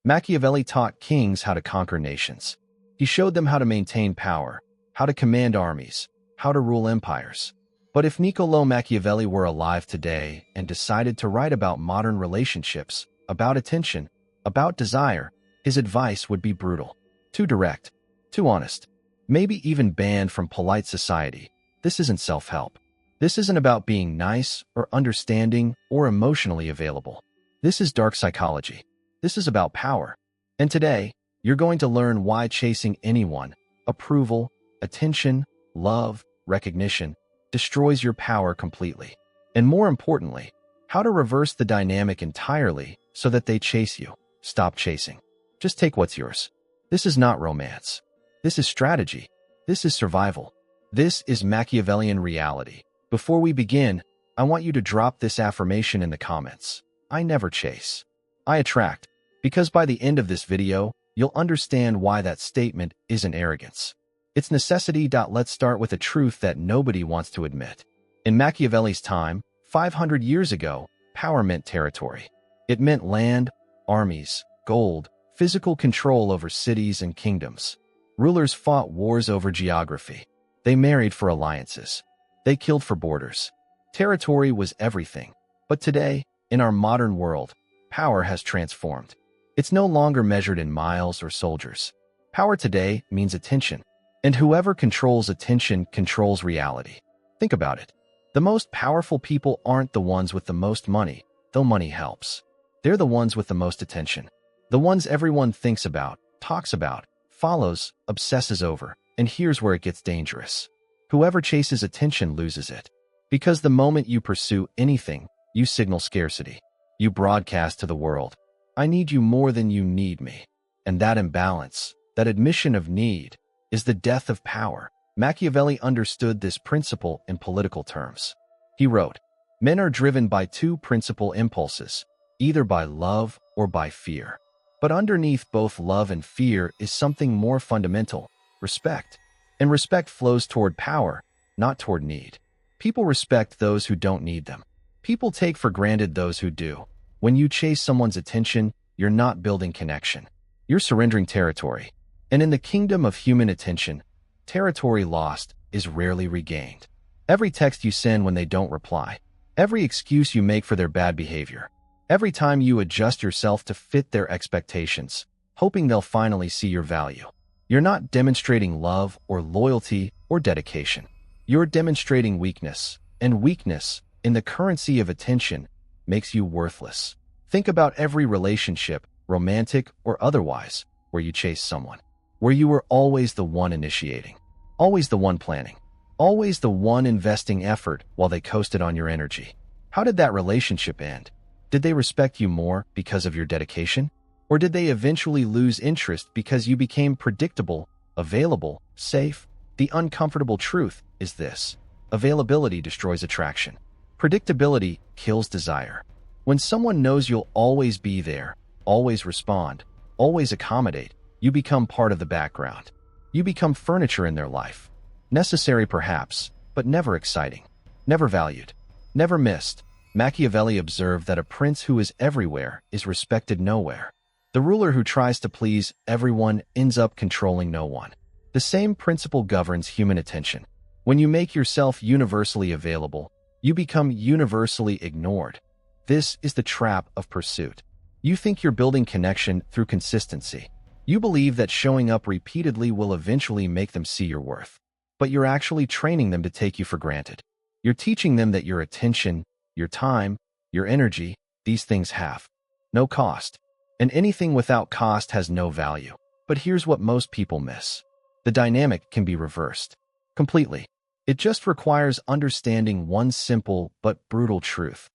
Machiavelli taught kings how to conquer nations. He showed them how to maintain power, how to command armies, how to rule empires. But if Niccolò Machiavelli were alive today and decided to write about modern relationships, about attention, about desire, his advice would be brutal, too direct, too honest, maybe even banned from polite society. This isn't self-help. This isn't about being nice or understanding or emotionally available. This is dark psychology. This is about power. And today, you're going to learn why chasing anyone, approval, attention, love, recognition, destroys your power completely. And more importantly, how to reverse the dynamic entirely so that they chase you. Stop chasing. Just take what's yours. This is not romance. This is strategy. This is survival. This is Machiavellian reality. Before we begin, I want you to drop this affirmation in the comments. I never chase. I attract. Because by the end of this video, you'll understand why that statement isn't arrogance. It's necessity. Let's start with a truth that nobody wants to admit. In Machiavelli's time, 500 years ago, power meant territory. It meant land, armies, gold, physical control over cities and kingdoms. Rulers fought wars over geography. They married for alliances. They killed for borders. Territory was everything. But today, in our modern world, power has transformed. It's no longer measured in miles or soldiers. Power today means attention. And whoever controls attention controls reality. Think about it. The most powerful people aren't the ones with the most money, though money helps. They're the ones with the most attention. The ones everyone thinks about, talks about, follows, obsesses over. And here's where it gets dangerous. Whoever chases attention loses it. Because the moment you pursue anything, you signal scarcity. You broadcast to the world, I need you more than you need me. And that imbalance, that admission of need, is the death of power. Machiavelli understood this principle in political terms. He wrote, men are driven by two principal impulses, either by love or by fear. But underneath both love and fear is something more fundamental, respect. And respect flows toward power, not toward need. People respect those who don't need them. People take for granted those who do. When you chase someone's attention, you're not building connection. You're surrendering territory. And in the kingdom of human attention, territory lost is rarely regained. Every text you send when they don't reply, every excuse you make for their bad behavior, every time you adjust yourself to fit their expectations, hoping they'll finally see your value, you're not demonstrating love or loyalty or dedication. You're demonstrating weakness, and weakness, in the currency of attention, makes you worthless. Think about every relationship, romantic or otherwise, where you chase someone, where you were always the one initiating, always the one planning, always the one investing effort while they coasted on your energy. How did that relationship end? Did they respect you more because of your dedication? Or did they eventually lose interest because you became predictable, available, safe? The uncomfortable truth is this: availability destroys attraction. Predictability kills desire. When someone knows you'll always be there, always respond, always accommodate, you become part of the background. You become furniture in their life. Necessary perhaps, but never exciting. Never valued. Never missed. Machiavelli observed that a prince who is everywhere is respected nowhere. The ruler who tries to please everyone ends up controlling no one. The same principle governs human attention. When you make yourself universally available, you become universally ignored. This is the trap of pursuit. You think you're building connection through consistency. You believe that showing up repeatedly will eventually make them see your worth. But you're actually training them to take you for granted. You're teaching them that your attention, your time, your energy, these things have no cost. And anything without cost has no value. But here's what most people miss. The dynamic can be reversed completely. It just requires understanding one simple but brutal truth.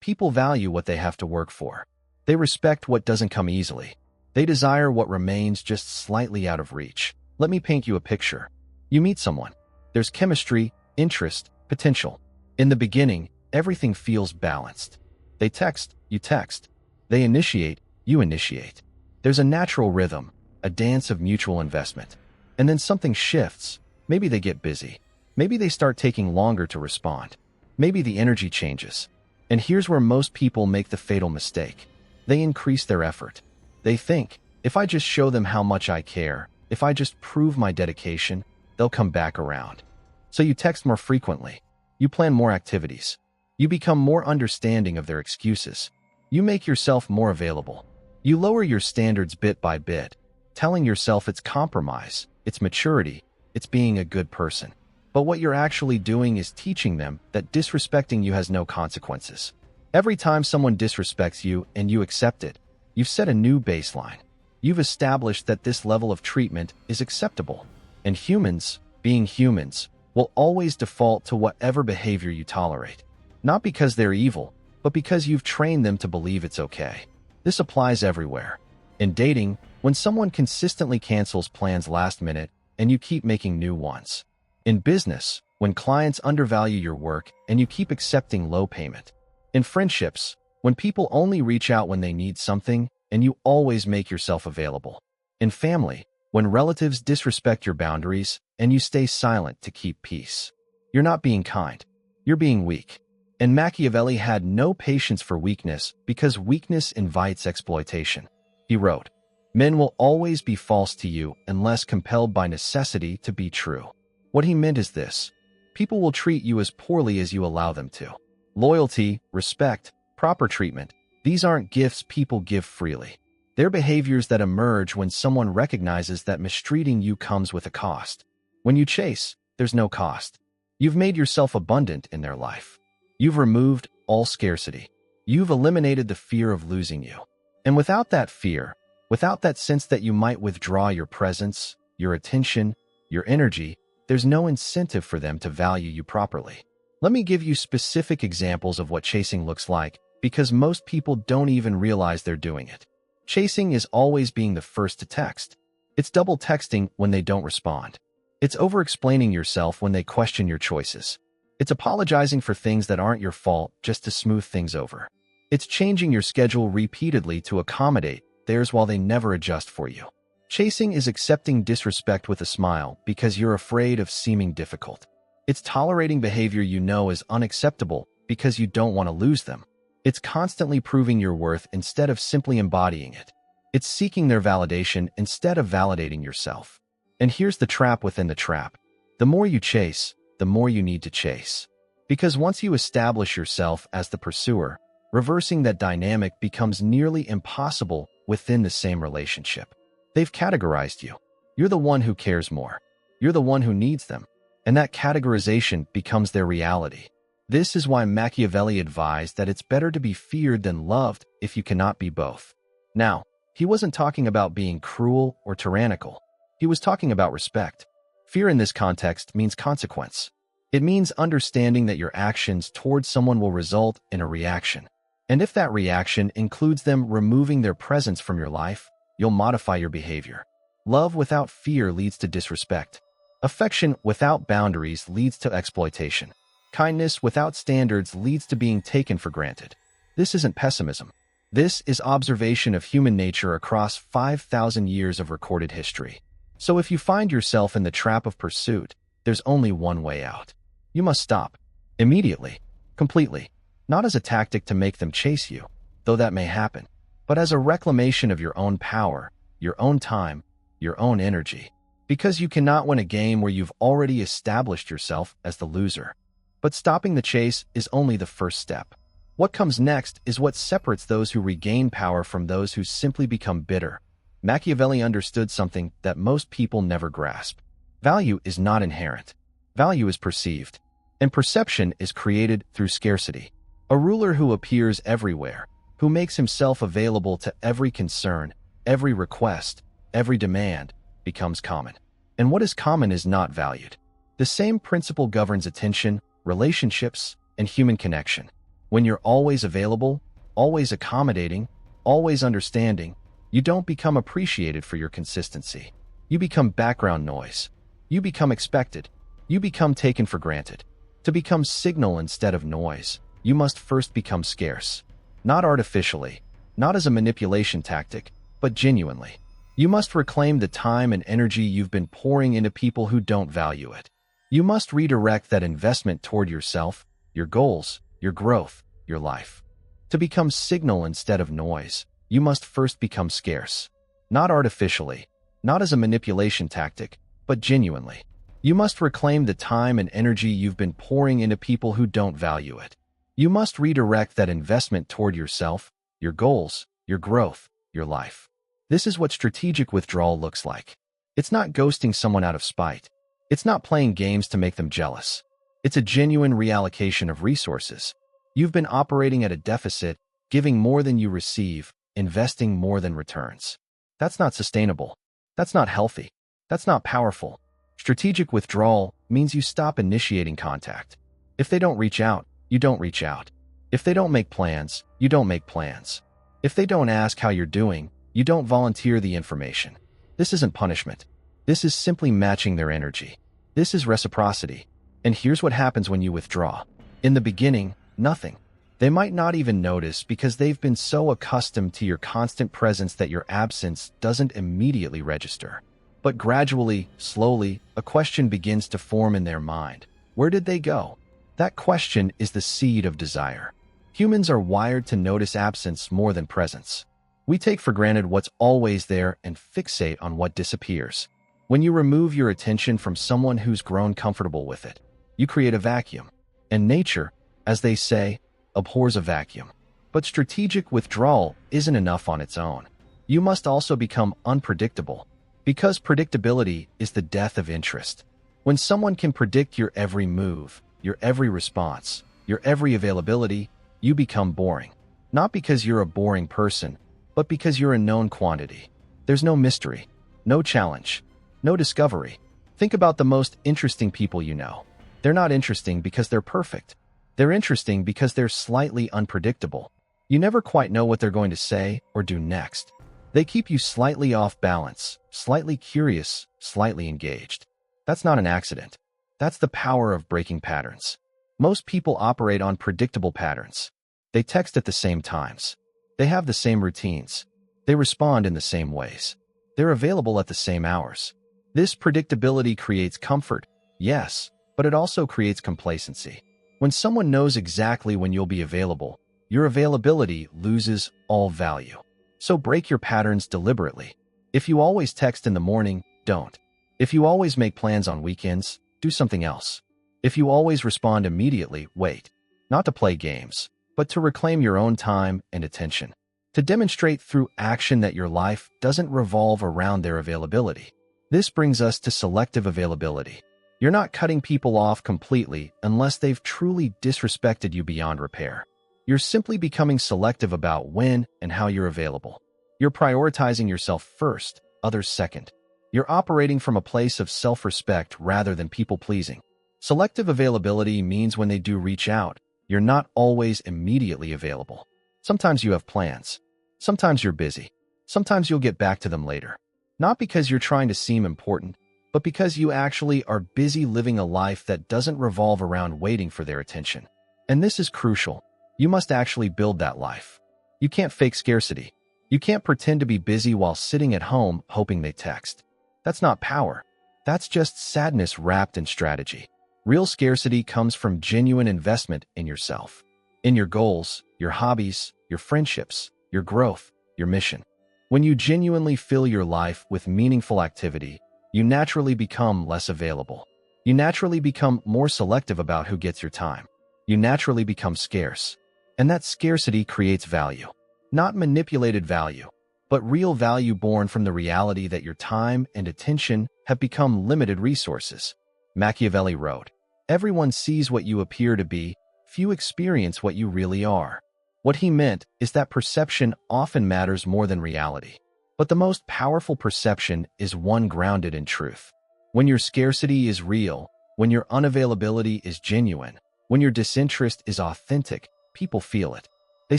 People value what they have to work for. They respect what doesn't come easily. They desire what remains just slightly out of reach. Let me paint you a picture. You meet someone. There's chemistry, interest, potential. In the beginning, everything feels balanced. They text, you text. They initiate, you initiate. There's a natural rhythm, a dance of mutual investment. And then something shifts. Maybe they get busy. Maybe they start taking longer to respond. Maybe the energy changes. And here's where most people make the fatal mistake. They increase their effort. They think, if I just show them how much I care, if I just prove my dedication, they'll come back around. So you text more frequently. You plan more activities. You become more understanding of their excuses. You make yourself more available. You lower your standards bit by bit, telling yourself it's compromise, it's maturity, it's being a good person. But what you're actually doing is teaching them that disrespecting you has no consequences. Every time someone disrespects you and you accept it, you've set a new baseline. You've established that this level of treatment is acceptable. And humans, being humans, will always default to whatever behavior you tolerate. Not because they're evil, but because you've trained them to believe it's okay. This applies everywhere. In dating, when someone consistently cancels plans last minute and you keep making new ones. In business, when clients undervalue your work and you keep accepting low payment. In friendships, when people only reach out when they need something and you always make yourself available. In family, when relatives disrespect your boundaries and you stay silent to keep peace. You're not being kind. You're being weak. And Machiavelli had no patience for weakness because weakness invites exploitation. He wrote, "Men will always be false to you unless compelled by necessity to be true." What he meant is this: people will treat you as poorly as you allow them to. Loyalty, respect, proper treatment, these aren't gifts people give freely. They're behaviors that emerge when someone recognizes that mistreating you comes with a cost. When you chase, there's no cost. You've made yourself abundant in their life. You've removed all scarcity. You've eliminated the fear of losing you. And without that fear, without that sense that you might withdraw your presence, your attention, your energy, there's no incentive for them to value you properly. Let me give you specific examples of what chasing looks like, because most people don't even realize they're doing it. Chasing is always being the first to text. It's double texting when they don't respond. It's over-explaining yourself when they question your choices. It's apologizing for things that aren't your fault just to smooth things over. It's changing your schedule repeatedly to accommodate theirs while they never adjust for you. Chasing is accepting disrespect with a smile because you're afraid of seeming difficult. It's tolerating behavior you know is unacceptable because you don't want to lose them. It's constantly proving your worth instead of simply embodying it. It's seeking their validation instead of validating yourself. And here's the trap within the trap. The more you chase, the more you need to chase. Because once you establish yourself as the pursuer, reversing that dynamic becomes nearly impossible within the same relationship. They've categorized you. You're the one who cares more. You're the one who needs them. And that categorization becomes their reality. This is why Machiavelli advised that it's better to be feared than loved if you cannot be both. Now, he wasn't talking about being cruel or tyrannical. He was talking about respect. Fear in this context means consequence. It means understanding that your actions towards someone will result in a reaction. And if that reaction includes them removing their presence from your life, you'll modify your behavior. Love without fear leads to disrespect. Affection without boundaries leads to exploitation. Kindness without standards leads to being taken for granted. This isn't pessimism. This is observation of human nature across 5,000 years of recorded history. So if you find yourself in the trap of pursuit, there's only one way out. You must stop. Immediately. Completely. Not as a tactic to make them chase you, though that may happen, but as a reclamation of your own power, your own time, your own energy. Because you cannot win a game where you've already established yourself as the loser. But stopping the chase is only the first step. What comes next is what separates those who regain power from those who simply become bitter. Machiavelli understood something that most people never grasp. Value is not inherent. Value is perceived. And perception is created through scarcity. A ruler who appears everywhere, who makes himself available to every concern, every request, every demand, becomes common. And what is common is not valued. The same principle governs attention, relationships, and human connection. When you're always available, always accommodating, always understanding, you don't become appreciated for your consistency. You become background noise. You become expected. You become taken for granted. To become signal instead of noise, you must first become scarce. Not artificially, not as a manipulation tactic, but genuinely. You must reclaim the time and energy you've been pouring into people who don't value it. You must redirect that investment toward yourself, your goals, your growth, your life. To become signal instead of noise, you must first become scarce. Not artificially, not as a manipulation tactic, but genuinely. You must reclaim the time and energy you've been pouring into people who don't value it. You must redirect that investment toward yourself, your goals, your growth, your life. This is what strategic withdrawal looks like. It's not ghosting someone out of spite. It's not playing games to make them jealous. It's a genuine reallocation of resources. You've been operating at a deficit, giving more than you receive, investing more than returns. That's not sustainable. That's not healthy. That's not powerful. Strategic withdrawal means you stop initiating contact. If they don't reach out, you don't reach out. If they don't make plans, you don't make plans. If they don't ask how you're doing, you don't volunteer the information. This isn't punishment. This is simply matching their energy. This is reciprocity. And here's what happens when you withdraw. In the beginning, nothing. They might not even notice because they've been so accustomed to your constant presence that your absence doesn't immediately register. But gradually, slowly, a question begins to form in their mind. Where did they go? That question is the seed of desire. Humans are wired to notice absence more than presence. We take for granted what's always there and fixate on what disappears. When you remove your attention from someone who's grown comfortable with it, you create a vacuum. And nature, as they say, abhors a vacuum. But strategic withdrawal isn't enough on its own. You must also become unpredictable, because predictability is the death of interest. When someone can predict your every move, your every response, your every availability, you become boring. Not because you're a boring person, but because you're a known quantity. There's no mystery, no challenge, no discovery. Think about the most interesting people you know. They're not interesting because they're perfect. They're interesting because they're slightly unpredictable. You never quite know what they're going to say or do next. They keep you slightly off balance, slightly curious, slightly engaged. That's not an accident. That's the power of breaking patterns. Most people operate on predictable patterns. They text at the same times. They have the same routines. They respond in the same ways. They're available at the same hours. This predictability creates comfort, yes, but it also creates complacency. When someone knows exactly when you'll be available, your availability loses all value. So break your patterns deliberately. If you always text in the morning, don't. If you always make plans on weekends, do something else. If you always respond immediately, wait. Not to play games, but to reclaim your own time and attention. To demonstrate through action that your life doesn't revolve around their availability. This brings us to selective availability. You're not cutting people off completely unless they've truly disrespected you beyond repair. You're simply becoming selective about when and how you're available. You're prioritizing yourself first, others second. You're operating from a place of self-respect rather than people-pleasing. Selective availability means when they do reach out, you're not always immediately available. Sometimes you have plans. Sometimes you're busy. Sometimes you'll get back to them later. Not because you're trying to seem important, but because you actually are busy living a life that doesn't revolve around waiting for their attention. And this is crucial. You must actually build that life. You can't fake scarcity. You can't pretend to be busy while sitting at home hoping they text. That's not power. That's just sadness wrapped in strategy. Real scarcity comes from genuine investment in yourself, in your goals, your hobbies, your friendships, your growth, your mission. When you genuinely fill your life with meaningful activity, you naturally become less available. You naturally become more selective about who gets your time. You naturally become scarce. And that scarcity creates value. Not manipulated value, but real value born from the reality that your time and attention have become limited resources. Machiavelli wrote, "Everyone sees what you appear to be, few experience what you really are." What he meant is that perception often matters more than reality. But the most powerful perception is one grounded in truth. When your scarcity is real, when your unavailability is genuine, when your disinterest is authentic, people feel it. They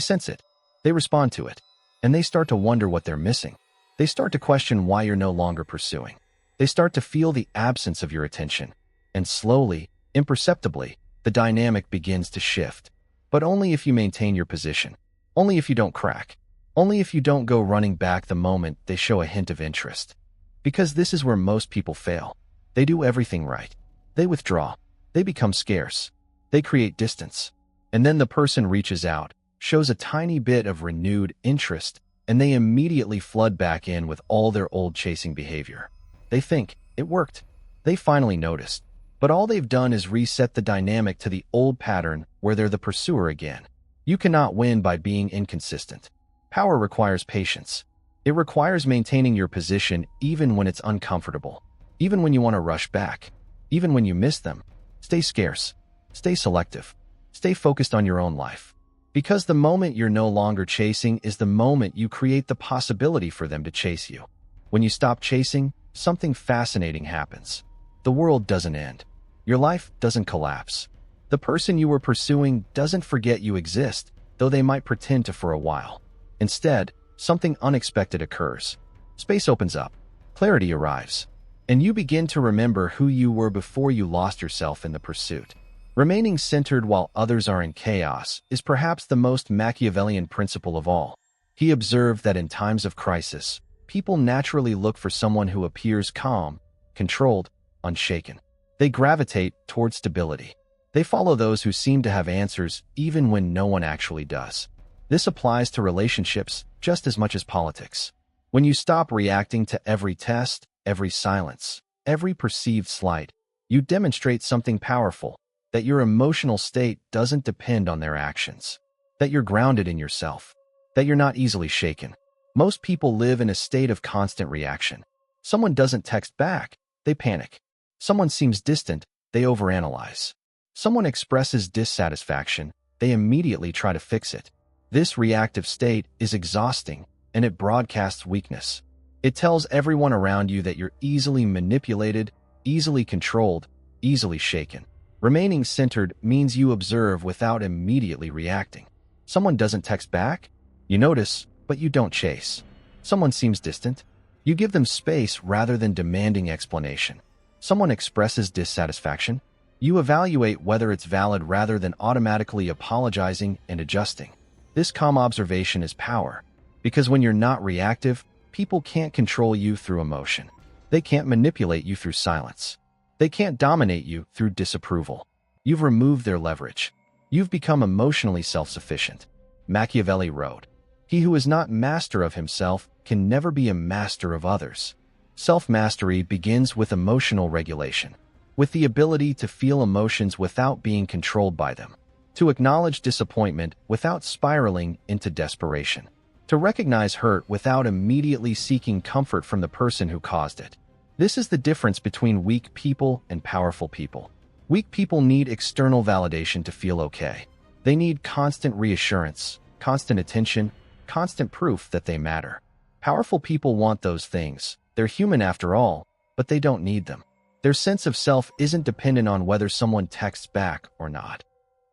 sense it. They respond to it. And they start to wonder what they're missing. They start to question why you're no longer pursuing. They start to feel the absence of your attention. And slowly, imperceptibly, the dynamic begins to shift. But only if you maintain your position. Only if you don't crack. Only if you don't go running back the moment they show a hint of interest. Because this is where most people fail. They do everything right. They withdraw. They become scarce. They create distance. And then the person reaches out, shows a tiny bit of renewed interest, and they immediately flood back in with all their old chasing behavior. They think, it worked. They finally noticed. But all they've done is reset the dynamic to the old pattern where they're the pursuer again. You cannot win by being inconsistent. Power requires patience. It requires maintaining your position even when it's uncomfortable, even when you want to rush back, even when you miss them. Stay scarce. Stay selective. Stay focused on your own life. Because the moment you're no longer chasing is the moment you create the possibility for them to chase you. When you stop chasing, something fascinating happens. The world doesn't end. Your life doesn't collapse. The person you were pursuing doesn't forget you exist, though they might pretend to for a while. Instead, something unexpected occurs. Space opens up. Clarity arrives. And you begin to remember who you were before you lost yourself in the pursuit. Remaining centered while others are in chaos is perhaps the most Machiavellian principle of all. He observed that in times of crisis, people naturally look for someone who appears calm, controlled, unshaken. They gravitate toward stability. They follow those who seem to have answers even when no one actually does. This applies to relationships just as much as politics. When you stop reacting to every test, every silence, every perceived slight, you demonstrate something powerful, that your emotional state doesn't depend on their actions, that you're grounded in yourself, that you're not easily shaken. Most people live in a state of constant reaction. Someone doesn't text back, they panic. Someone seems distant, they overanalyze. Someone expresses dissatisfaction, they immediately try to fix it. This reactive state is exhausting, and it broadcasts weakness. It tells everyone around you that you're easily manipulated, easily controlled, easily shaken. Remaining centered means you observe without immediately reacting. Someone doesn't text back? You notice, but you don't chase. Someone seems distant? You give them space rather than demanding explanation. Someone expresses dissatisfaction? You evaluate whether it's valid rather than automatically apologizing and adjusting. This calm observation is power, because when you're not reactive, people can't control you through emotion. They can't manipulate you through silence. They can't dominate you through disapproval. You've removed their leverage. You've become emotionally self-sufficient. Machiavelli wrote, "He who is not master of himself can never be a master of others." Self-mastery begins with emotional regulation, with the ability to feel emotions without being controlled by them, to acknowledge disappointment without spiraling into desperation, to recognize hurt without immediately seeking comfort from the person who caused it. This is the difference between weak people and powerful people. Weak people need external validation to feel okay. They need constant reassurance, constant attention, constant proof that they matter. Powerful people want those things. They're human after all, but they don't need them. Their sense of self isn't dependent on whether someone texts back or not.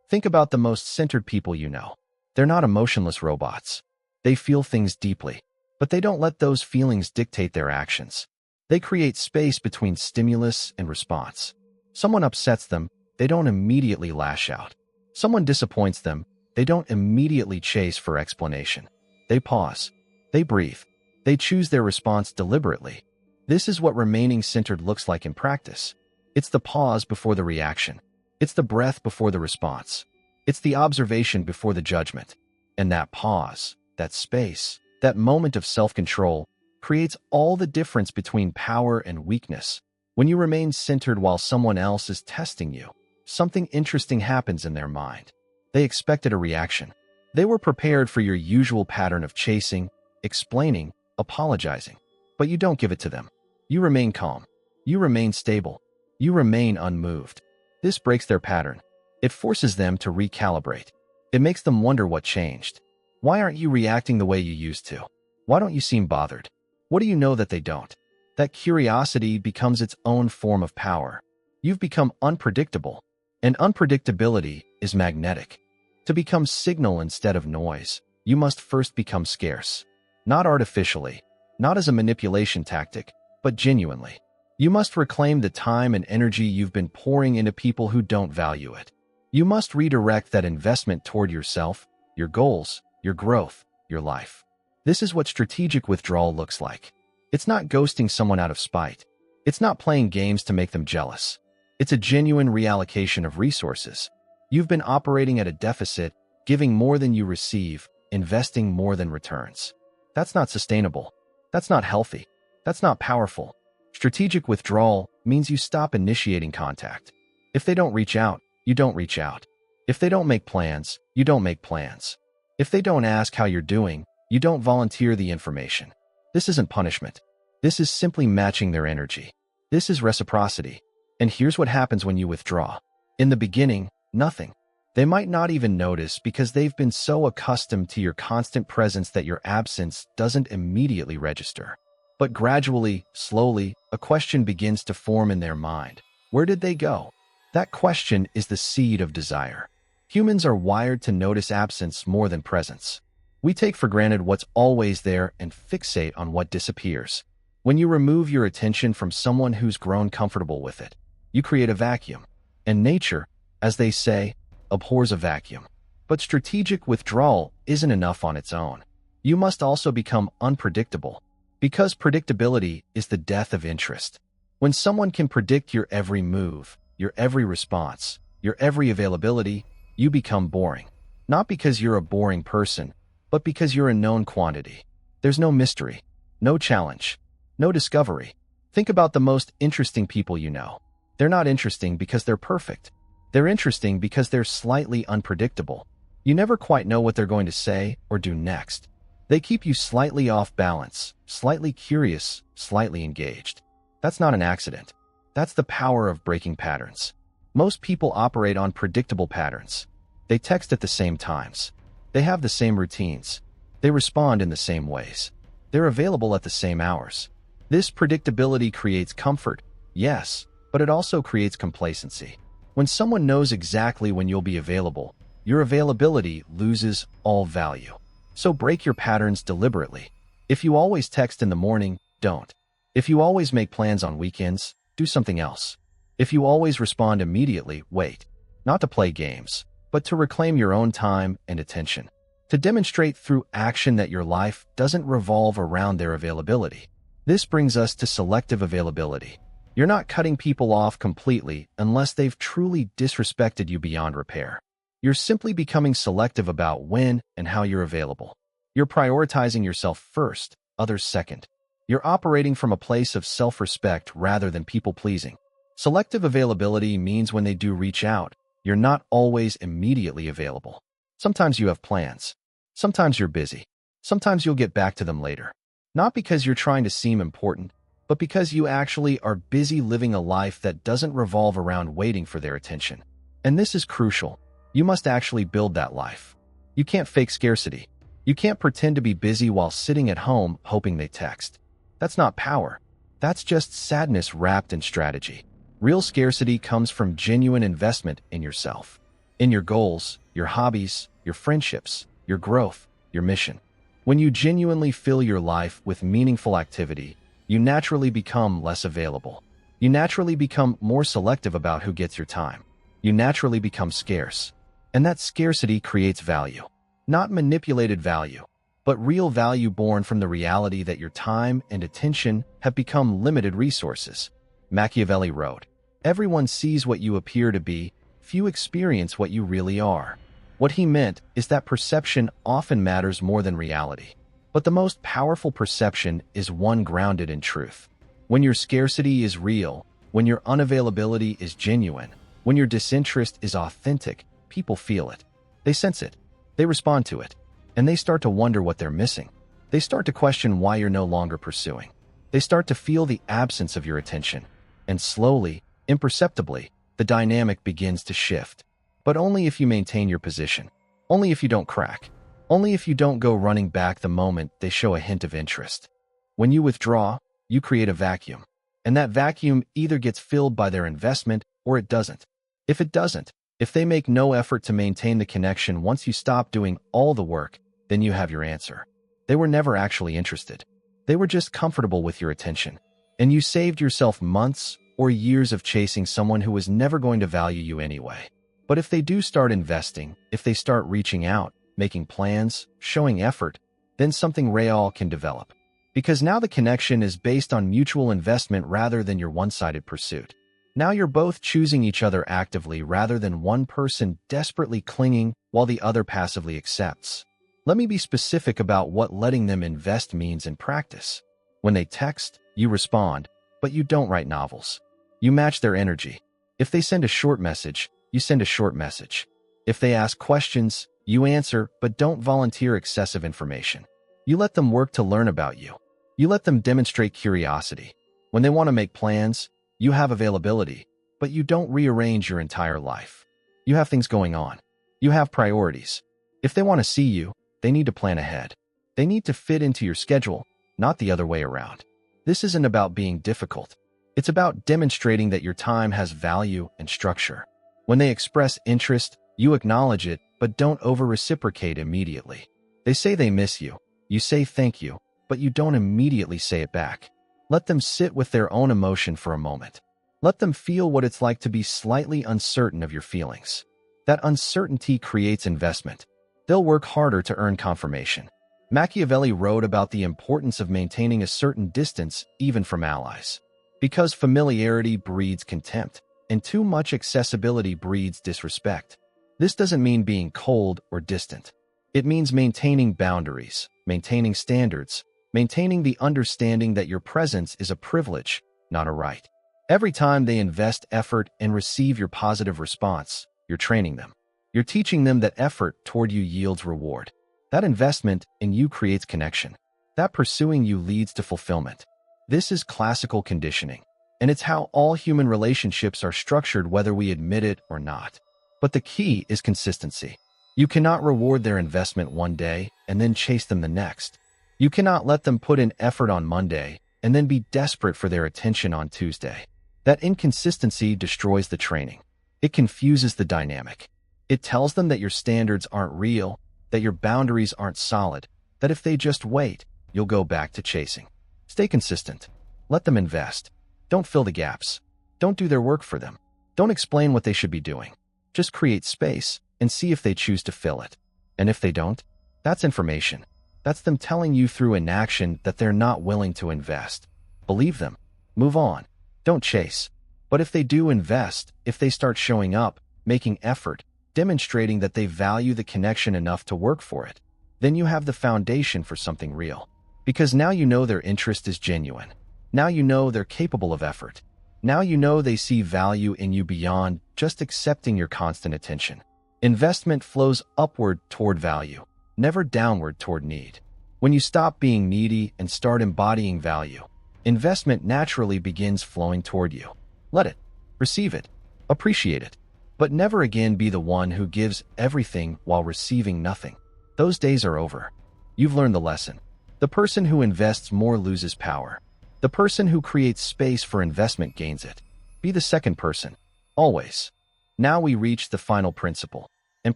Think about the most centered people you know. They're not emotionless robots. They feel things deeply, but they don't let those feelings dictate their actions. They create space between stimulus and response. Someone upsets them, they don't immediately lash out. Someone disappoints them, they don't immediately chase for explanation. They pause. They breathe. They choose their response deliberately. This is what remaining centered looks like in practice. It's the pause before the reaction. It's the breath before the response. It's the observation before the judgment. And that pause, that space, that moment of self-control creates all the difference between power and weakness. When you remain centered while someone else is testing you, something interesting happens in their mind. They expected a reaction. They were prepared for your usual pattern of chasing, explaining, apologizing. But you don't give it to them. You remain calm. You remain stable. You remain unmoved. This breaks their pattern. It forces them to recalibrate. It makes them wonder what changed. Why aren't you reacting the way you used to? Why don't you seem bothered? What do you know that they don't? That curiosity becomes its own form of power. You've become unpredictable, and unpredictability is magnetic. To become signal instead of noise, you must first become scarce. Not artificially, not as a manipulation tactic, but genuinely. You must reclaim the time and energy you've been pouring into people who don't value it. You must redirect that investment toward yourself, your goals, your growth, your life. This is what strategic withdrawal looks like. It's not ghosting someone out of spite. It's not playing games to make them jealous. It's a genuine reallocation of resources. You've been operating at a deficit, giving more than you receive, investing more than returns. That's not sustainable. That's not healthy. That's not powerful. Strategic withdrawal means you stop initiating contact. If they don't reach out, you don't reach out. If they don't make plans, you don't make plans. If they don't ask how you're doing, you don't volunteer the information. This isn't punishment. This is simply matching their energy. This is reciprocity. And here's what happens when you withdraw. In the beginning, nothing. They might not even notice because they've been so accustomed to your constant presence that your absence doesn't immediately register. But gradually, slowly, a question begins to form in their mind. Where did they go? That question is the seed of desire. Humans are wired to notice absence more than presence. We take for granted what's always there and fixate on what disappears. When you remove your attention from someone who's grown comfortable with it, you create a vacuum. And nature, as they say, abhors a vacuum. But strategic withdrawal isn't enough on its own. You must also become unpredictable, because predictability is the death of interest. When someone can predict your every move, your every response, your every availability, you become boring. Not because you're a boring person, but because you're a known quantity. There's no mystery, no challenge, no discovery. Think about the most interesting people you know. They're not interesting because they're perfect. They're interesting because they're slightly unpredictable. You never quite know what they're going to say or do next. They keep you slightly off balance, slightly curious, slightly engaged. That's not an accident. That's the power of breaking patterns. Most people operate on predictable patterns. They text at the same times. They have the same routines. They respond in the same ways. They're available at the same hours. This predictability creates comfort, yes, but it also creates complacency. When someone knows exactly when you'll be available, your availability loses all value. So break your patterns deliberately. If you always text in the morning, don't. If you always make plans on weekends, do something else. If you always respond immediately, wait. Not to play games, but to reclaim your own time and attention. To demonstrate through action that your life doesn't revolve around their availability. This brings us to selective availability. You're not cutting people off completely unless they've truly disrespected you beyond repair. You're simply becoming selective about when and how you're available. You're prioritizing yourself first, others second. You're operating from a place of self-respect rather than people-pleasing. Selective availability means when they do reach out, you're not always immediately available. Sometimes you have plans. Sometimes you're busy. Sometimes you'll get back to them later. Not because you're trying to seem important, but because you actually are busy living a life that doesn't revolve around waiting for their attention. And this is crucial. You must actually build that life. You can't fake scarcity. You can't pretend to be busy while sitting at home hoping they text. That's not power. That's just sadness wrapped in strategy. Real scarcity comes from genuine investment in yourself, in your goals, your hobbies, your friendships, your growth, your mission. When you genuinely fill your life with meaningful activity, you naturally become less available. You naturally become more selective about who gets your time. You naturally become scarce. And that scarcity creates value. Not manipulated value, but real value born from the reality that your time and attention have become limited resources. Machiavelli wrote, "Everyone sees what you appear to be, few experience what you really are." What he meant is that perception often matters more than reality. But the most powerful perception is one grounded in truth. When your scarcity is real, when your unavailability is genuine, when your disinterest is authentic, people feel it. They sense it. They respond to it. And they start to wonder what they're missing. They start to question why you're no longer pursuing. They start to feel the absence of your attention. And slowly, imperceptibly, the dynamic begins to shift. But only if you maintain your position. Only if you don't crack. Only if you don't go running back the moment they show a hint of interest. When you withdraw, you create a vacuum. And that vacuum either gets filled by their investment or it doesn't. If it doesn't, if they make no effort to maintain the connection once you stop doing all the work, then you have your answer. They were never actually interested. They were just comfortable with your attention. And you saved yourself months or years of chasing someone who was never going to value you anyway. But if they do start investing, if they start reaching out, making plans, showing effort, then something real can develop. Because now the connection is based on mutual investment rather than your one-sided pursuit. Now you're both choosing each other actively rather than one person desperately clinging while the other passively accepts. Let me be specific about what letting them invest means in practice. When they text, you respond, but you don't write novels. You match their energy. If they send a short message, you send a short message. If they ask questions, you answer, but don't volunteer excessive information. You let them work to learn about you. You let them demonstrate curiosity. When they want to make plans, you have availability, but you don't rearrange your entire life. You have things going on. You have priorities. If they want to see you, they need to plan ahead. They need to fit into your schedule, not the other way around. This isn't about being difficult. It's about demonstrating that your time has value and structure. When they express interest, you acknowledge it, but don't over-reciprocate immediately. They say they miss you. You say thank you, but you don't immediately say it back. Let them sit with their own emotion for a moment. Let them feel what it's like to be slightly uncertain of your feelings. That uncertainty creates investment. They'll work harder to earn confirmation. Machiavelli wrote about the importance of maintaining a certain distance even from allies. Because familiarity breeds contempt, and too much accessibility breeds disrespect. This doesn't mean being cold or distant. It means maintaining boundaries, maintaining standards, maintaining the understanding that your presence is a privilege, not a right. Every time they invest effort and receive your positive response, you're training them. You're teaching them that effort toward you yields reward. That investment in you creates connection. That pursuing you leads to fulfillment. This is classical conditioning, and it's how all human relationships are structured whether we admit it or not. But the key is consistency. You cannot reward their investment one day and then chase them the next. You cannot let them put in effort on Monday and then be desperate for their attention on Tuesday. That inconsistency destroys the training. It confuses the dynamic. It tells them that your standards aren't real, that your boundaries aren't solid, that if they just wait, you'll go back to chasing. Stay consistent. Let them invest. Don't fill the gaps. Don't do their work for them. Don't explain what they should be doing. Just create space and see if they choose to fill it. And if they don't, that's information. That's them telling you through inaction that they're not willing to invest. Believe them. Move on. Don't chase. But if they do invest, if they start showing up, making effort, demonstrating that they value the connection enough to work for it, then you have the foundation for something real. Because now you know their interest is genuine. Now you know they're capable of effort. Now you know they see value in you beyond just accepting your constant attention. Investment flows upward toward value, never downward toward need. When you stop being needy and start embodying value, investment naturally begins flowing toward you. Let it. Receive it. Appreciate it. But never again be the one who gives everything while receiving nothing. Those days are over. You've learned the lesson. The person who invests more loses power. The person who creates space for investment gains it. Be the second person. Always. Now we reach the final principle, and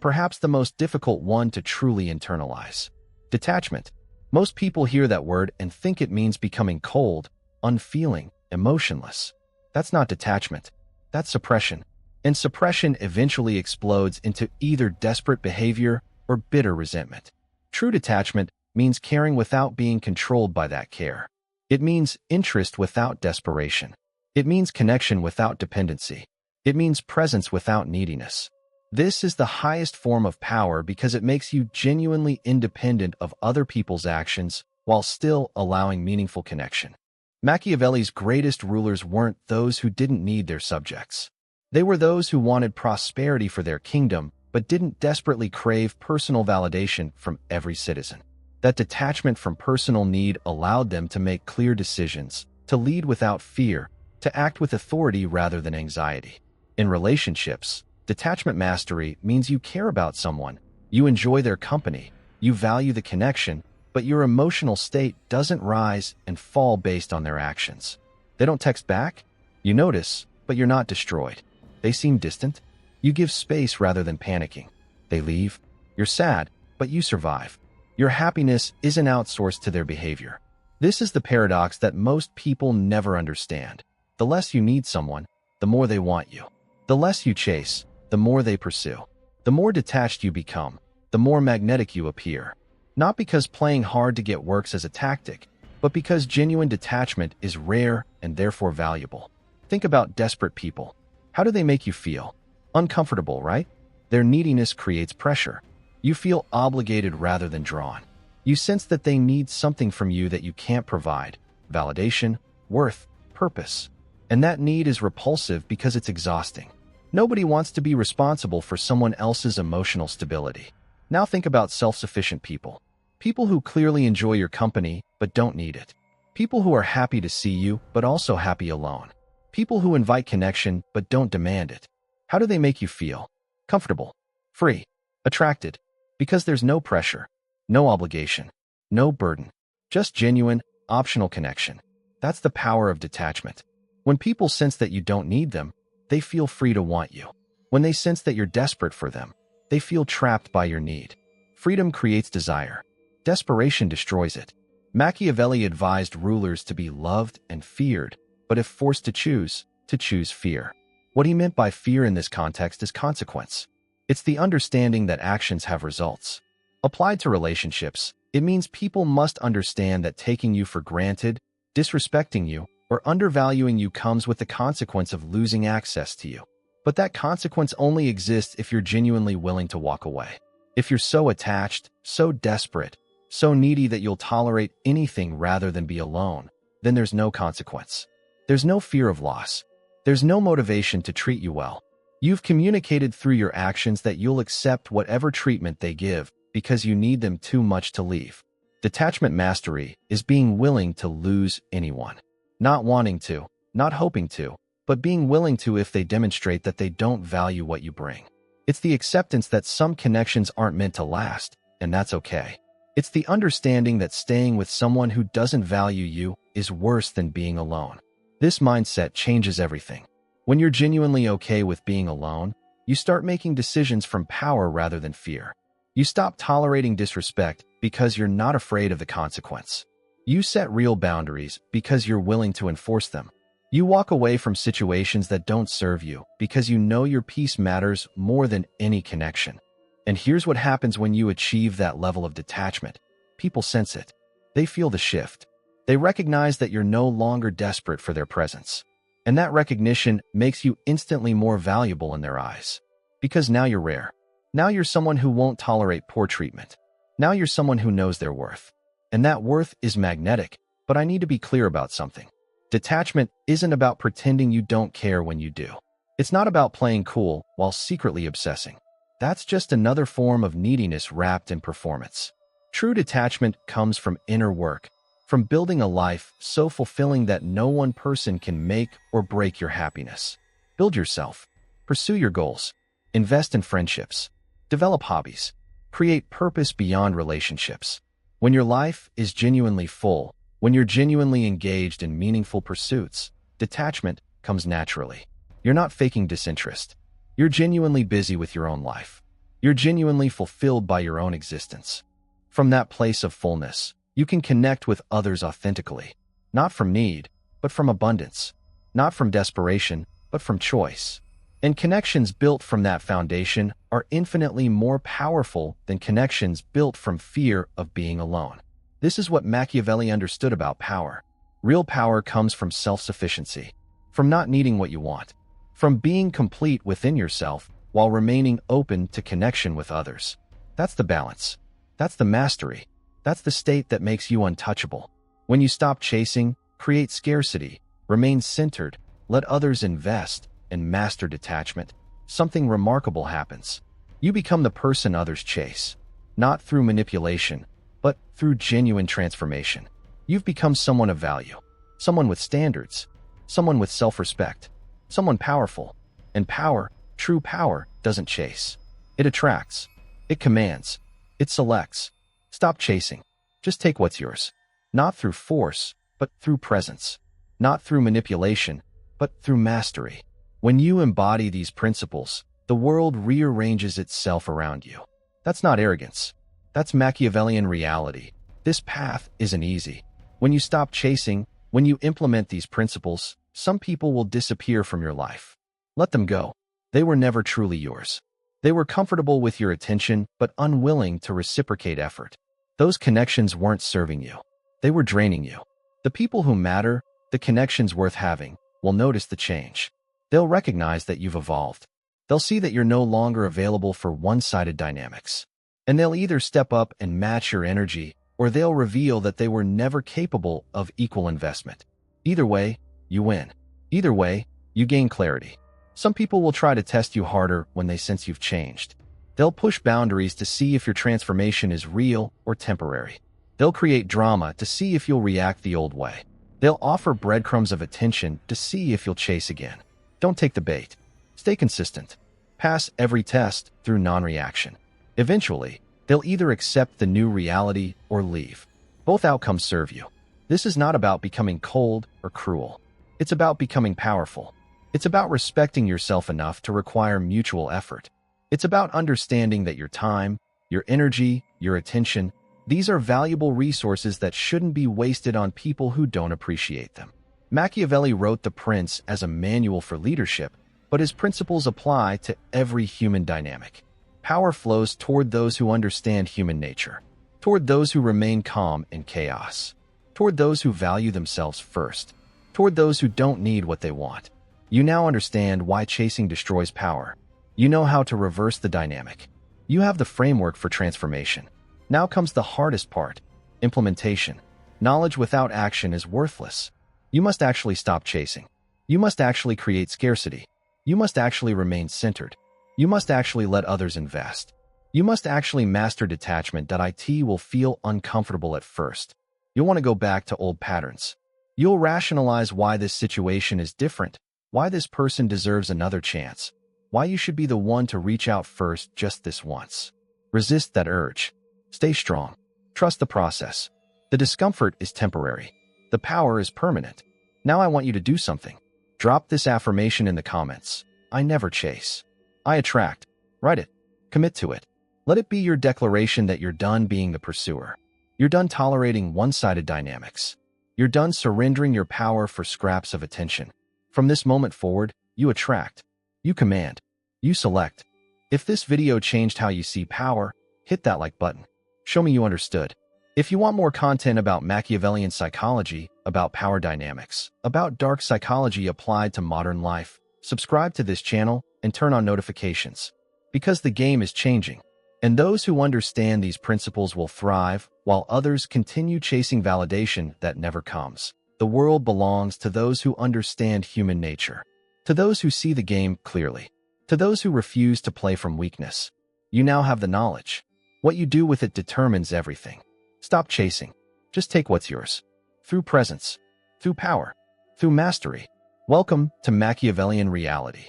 perhaps the most difficult one to truly internalize. Detachment. Most people hear that word and think it means becoming cold, unfeeling, emotionless. That's not detachment. That's suppression. And suppression eventually explodes into either desperate behavior or bitter resentment. True detachment means caring without being controlled by that care. It means interest without desperation. It means connection without dependency. It means presence without neediness. This is the highest form of power because it makes you genuinely independent of other people's actions while still allowing meaningful connection. Machiavelli's greatest rulers weren't those who didn't need their subjects. They were those who wanted prosperity for their kingdom, but didn't desperately crave personal validation from every citizen. That detachment from personal need allowed them to make clear decisions, to lead without fear, to act with authority rather than anxiety. In relationships, detachment mastery means you care about someone, you enjoy their company, you value the connection, but your emotional state doesn't rise and fall based on their actions. They don't text back? You notice, but you're not destroyed. They seem distant? You give space rather than panicking. They leave? You're sad, but you survive. Your happiness isn't outsourced to their behavior. This is the paradox that most people never understand. The less you need someone, the more they want you. The less you chase, the more they pursue. The more detached you become, the more magnetic you appear. Not because playing hard to get works as a tactic, but because genuine detachment is rare and therefore valuable. Think about desperate people. How do they make you feel? Uncomfortable, right? Their neediness creates pressure. You feel obligated rather than drawn. You sense that they need something from you that you can't provide: validation, worth, purpose. And that need is repulsive because it's exhausting. Nobody wants to be responsible for someone else's emotional stability. Now think about self-sufficient people. People who clearly enjoy your company but don't need it. People who are happy to see you but also happy alone. People who invite connection but don't demand it. How do they make you feel? Comfortable, free, attracted. Because there's no pressure, no obligation, no burden. Just genuine, optional connection. That's the power of detachment. When people sense that you don't need them, they feel free to want you. When they sense that you're desperate for them, they feel trapped by your need. Freedom creates desire. Desperation destroys it. Machiavelli advised rulers to be loved and feared, but if forced to choose fear. What he meant by fear in this context is consequence. It's the understanding that actions have results. Applied to relationships, it means people must understand that taking you for granted, disrespecting you, or undervaluing you comes with the consequence of losing access to you. But that consequence only exists if you're genuinely willing to walk away. If you're so attached, so desperate, so needy that you'll tolerate anything rather than be alone, then there's no consequence. There's no fear of loss. There's no motivation to treat you well. You've communicated through your actions that you'll accept whatever treatment they give because you need them too much to leave. Detachment mastery is being willing to lose anyone. Not wanting to, not hoping to, but being willing to if they demonstrate that they don't value what you bring. It's the acceptance that some connections aren't meant to last, and that's okay. It's the understanding that staying with someone who doesn't value you is worse than being alone. This mindset changes everything. When you're genuinely okay with being alone, you start making decisions from power rather than fear. You stop tolerating disrespect because you're not afraid of the consequence. You set real boundaries because you're willing to enforce them. You walk away from situations that don't serve you because you know your peace matters more than any connection. And here's what happens when you achieve that level of detachment. People sense it. They feel the shift. They recognize that you're no longer desperate for their presence. And that recognition makes you instantly more valuable in their eyes. Because now you're rare. Now you're someone who won't tolerate poor treatment. Now you're someone who knows their worth. And that worth is magnetic. But I need to be clear about something. Detachment isn't about pretending you don't care when you do. It's not about playing cool while secretly obsessing. That's just another form of neediness wrapped in performance. True detachment comes from inner work, from building a life so fulfilling that no one person can make or break your happiness. Build yourself. Pursue your goals. Invest in friendships. Develop hobbies. Create purpose beyond relationships. When your life is genuinely full, when you're genuinely engaged in meaningful pursuits, detachment comes naturally. You're not faking disinterest. You're genuinely busy with your own life. You're genuinely fulfilled by your own existence. From that place of fullness, you can connect with others authentically, not from need, but from abundance, not from desperation, but from choice. And connections built from that foundation are infinitely more powerful than connections built from fear of being alone. This is what Machiavelli understood about power. Real power comes from self-sufficiency, from not needing what you want, from being complete within yourself while remaining open to connection with others. That's the balance. That's the mastery. That's the state that makes you untouchable. When you stop chasing, create scarcity, remain centered, let others invest, and master detachment, something remarkable happens. You become the person others chase, not through manipulation, but through genuine transformation. You've become someone of value, someone with standards, someone with self-respect, someone powerful. And power, true power, doesn't chase. It attracts. It commands. It selects. Stop chasing. Just take what's yours. Not through force, but through presence. Not through manipulation, but through mastery. When you embody these principles, the world rearranges itself around you. That's not arrogance. That's Machiavellian reality. This path isn't easy. When you stop chasing, when you implement these principles, some people will disappear from your life. Let them go. They were never truly yours. They were comfortable with your attention, but unwilling to reciprocate effort. Those connections weren't serving you. They were draining you. The people who matter, the connections worth having, will notice the change. They'll recognize that you've evolved. They'll see that you're no longer available for one-sided dynamics. And they'll either step up and match your energy, or they'll reveal that they were never capable of equal investment. Either way, you win. Either way, you gain clarity. Some people will try to test you harder when they sense you've changed. They'll push boundaries to see if your transformation is real or temporary. They'll create drama to see if you'll react the old way. They'll offer breadcrumbs of attention to see if you'll chase again. Don't take the bait. Stay consistent. Pass every test through non-reaction. Eventually, they'll either accept the new reality or leave. Both outcomes serve you. This is not about becoming cold or cruel. It's about becoming powerful. It's about respecting yourself enough to require mutual effort. It's about understanding that your time, your energy, your attention, these are valuable resources that shouldn't be wasted on people who don't appreciate them. Machiavelli wrote The Prince as a manual for leadership, but his principles apply to every human dynamic. Power flows toward those who understand human nature, toward those who remain calm in chaos, toward those who value themselves first, toward those who don't need what they want. You now understand why chasing destroys power. You know how to reverse the dynamic. You have the framework for transformation. Now comes the hardest part, implementation. Knowledge without action is worthless. You must actually stop chasing. You must actually create scarcity. You must actually remain centered. You must actually let others invest. You must actually master detachment. It will feel uncomfortable at first. You'll want to go back to old patterns. You'll rationalize why this situation is different, why this person deserves another chance, why you should be the one to reach out first just this once. Resist that urge. Stay strong. Trust the process. The discomfort is temporary. The power is permanent. Now I want you to do something. Drop this affirmation in the comments. I never chase. I attract. Write it. Commit to it. Let it be your declaration that you're done being the pursuer. You're done tolerating one-sided dynamics. You're done surrendering your power for scraps of attention. From this moment forward, you attract. You command. You select. If this video changed how you see power, hit that like button. Show me you understood. If you want more content about Machiavellian psychology, about power dynamics, about dark psychology applied to modern life, subscribe to this channel and turn on notifications. Because the game is changing, and those who understand these principles will thrive, while others continue chasing validation that never comes. The world belongs to those who understand human nature, to those who see the game clearly, to those who refuse to play from weakness. You now have the knowledge. What you do with it determines everything. Stop chasing. Just take what's yours. Through presence, through power, through mastery. Welcome to Machiavellian reality.